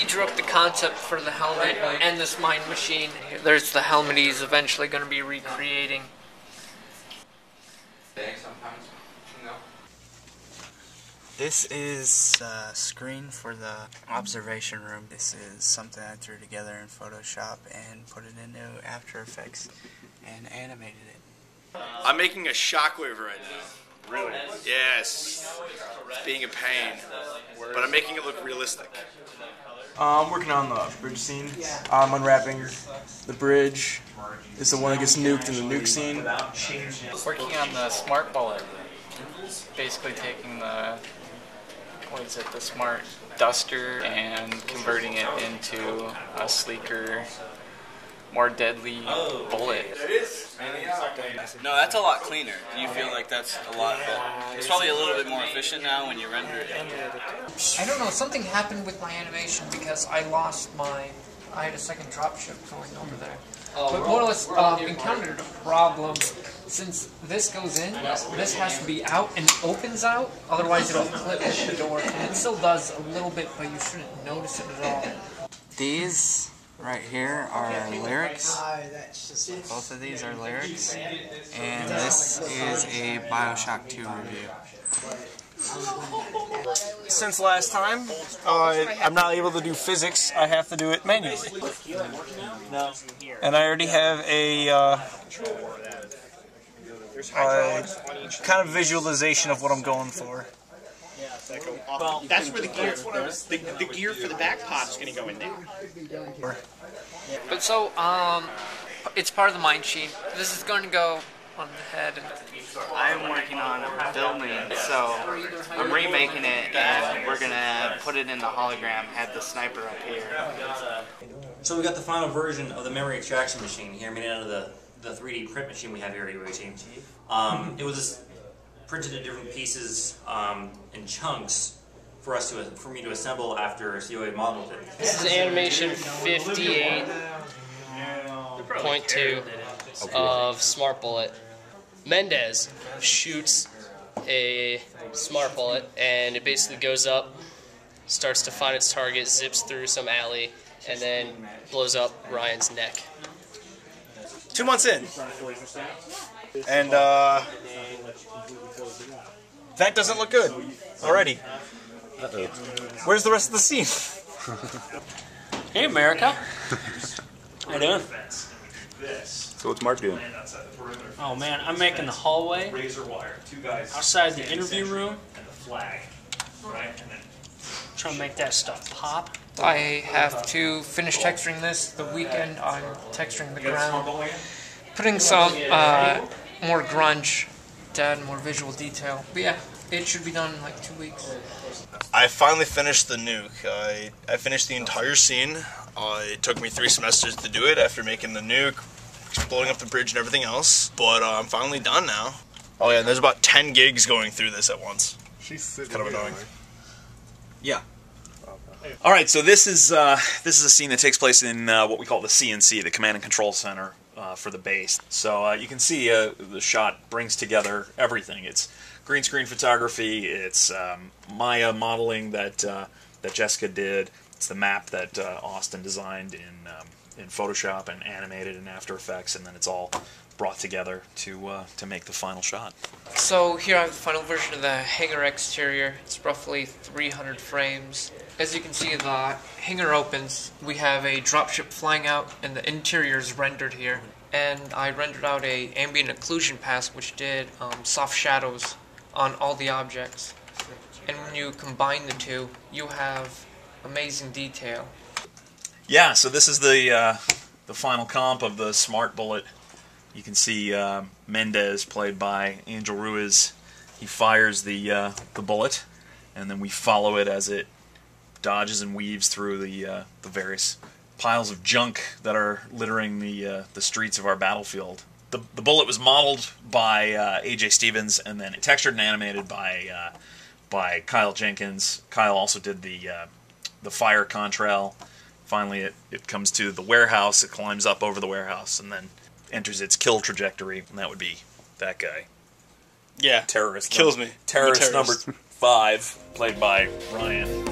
drew up the concept for the helmet and this mind machine. There's the helmet he's eventually going to be recreating. This is a screen for the observation room. This is something I threw together in Photoshop and put it into After Effects and animated it. I'm making a shockwave right now. Really? Yes. It's being a pain. But I'm making it look realistic. I'm working on the bridge scene. I'm unwrapping the bridge. It's the one that gets nuked in the nuke scene. Working on the smart bullet. Basically taking the, the smart duster and converting it into a sleeker, more deadly bullet. No, that's a lot cleaner. Do you feel like that's a lot better? It's probably a little bit more efficient now when you render it. I don't know, something happened with my animation because I lost my... I had a second dropship going over there. But more or less encountered a problem. Since this goes in, this has to be out and opens out, otherwise it'll clip at the door. And it still does a little bit, but you shouldn't notice it at all. These right here are lyrics. Both of these are lyrics. And this is a Bioshock 2 review. Since last time, I'm not able to do physics. I have to do it manually. And I already have a kind of visualization of what I'm going for. Well, that's where the gear, the gear for the back pod is going to go in there. But so, it's part of the mind machine. This is going to go on the head. I'm working on a building, so I'm remaking it, and we're gonna put it in the hologram, have the sniper up here. So we got the final version of the memory extraction machine here, made out of the 3D print machine we have here at UAT. It was printed in different pieces in chunks for me to assemble after COA modeled it. This is animation 58.2 of Smart Bullet. Mendez shoots a Smart Bullet, and it basically goes up, starts to find its target, zips through some alley, and then blows up Ryan's neck. 2 months in. And that doesn't look good already. Where's the rest of the scene? Hey, America. How you doing? So what's Mark doing? Oh man, I'm making the hallway outside the interview room. Trying to make that stuff pop. I have to finish texturing this. The weekend I'm texturing the ground. Putting some more grunge to add more visual detail. But yeah, it should be done in like 2 weeks. I finally finished the nuke. I finished the entire scene. It took me 3 semesters to do it after making the nuke, exploding up the bridge and everything else. But I'm finally done now. Oh yeah, and there's about 10 gigs going through this at once. It's kind of annoying. Yeah. All right, so this is a scene that takes place in what we call the CNC, the Command and Control Center for the base. So you can see the shot brings together everything. It's green screen photography. It's Maya modeling that Jessica did. It's the map that Austin designed in Photoshop and animated in After Effects, and then it's all brought together to make the final shot. So here I have the final version of the hangar exterior. It's roughly 300 frames. As you can see, the hangar opens. We have a dropship flying out, and the interior is rendered here. And I rendered out a ambient occlusion pass, which did soft shadows on all the objects. And when you combine the two, you have amazing detail. Yeah, so this is the final comp of the Smart Bullet. You can see Mendez, played by Angel Ruiz. He fires the bullet, and then we follow it as it dodges and weaves through the various piles of junk that are littering the streets of our battlefield. The bullet was modeled by A.J. Stevens, and then textured and animated by Kyle Jenkins. Kyle also did the fire contrail. Finally, it comes to the warehouse. It climbs up over the warehouse, and then enters its kill trajectory, and that would be that guy. Yeah. Terrorist. Kills me. Terrorist number 5, played by Ryan.